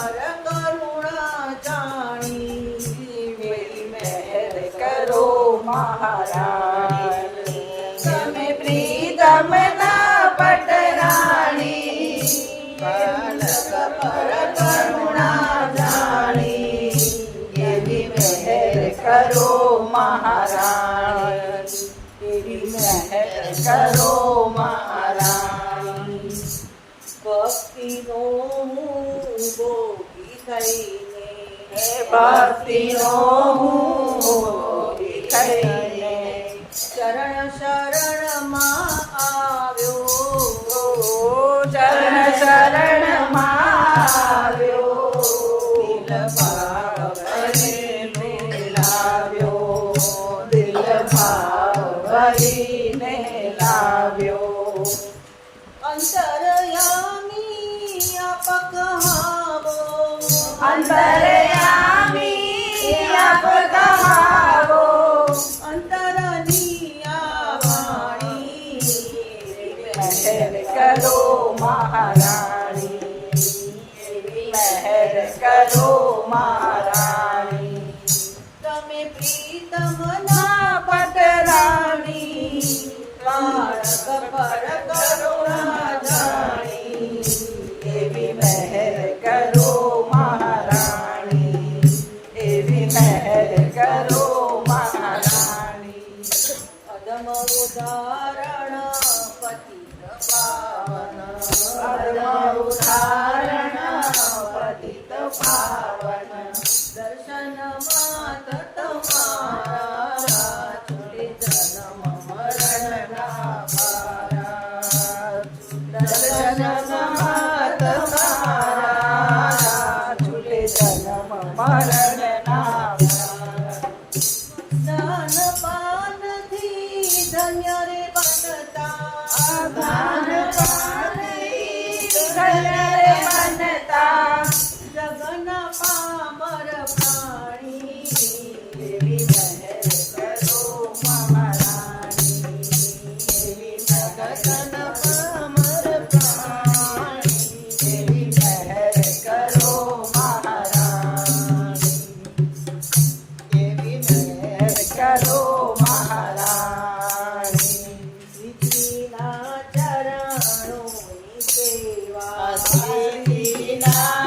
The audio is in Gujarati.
પર કરુણા જાણી એવી મહેર કરો મહારાણી તમે પ્રીતમના પટરાણી બાલક પર કરુણા જાણી એવી મહેર કરો મહારાણી એવી મહેર કરો મહારાણી ભક્તિનો ભોગી થઈને ભક્તિનો ભોગી થઈને ચરણ શરણમાં આવ્યો ચરણ શરણમાં આવ્યો દિલ ભાવ ભરીને લાવ્યો દિલ ભાવ ભરીને લાવ્યો અંતરયામી આપ કહાવો અંતરયામી આપ કહાવો અંતરની આ વાણી મહેર કરો મહારાણી એવી મહેર કરો મહારાણી તમે પ્રીતમના પટરાણી બાળક પર કરુણા જાણી એવી મહેર કરો મહારાણી એવી મહેર કરો મહારાણી અદમ ઉદાહરણ પતિત પાવન અદમ ઉદાહરણ પતિત પાવન દર્શન માત તમારા છૂટે જન્મ મરણના ભારા દર્શન માત તમારા છૂટે જન્મ મરણના દાન પાનથી ધન્ય રે બનતા દાન પાનથી ધન્ય રે બનતા જગના પામર પ્રાણી એવી મહેર કરો મહારાણી એવી જગન પામર પ્રાણી એવી મહેર કરો મહારાણી એવી મહેર કરો મહારાણી શ્રીજીના ચરણોની સેવા શ્રીજીના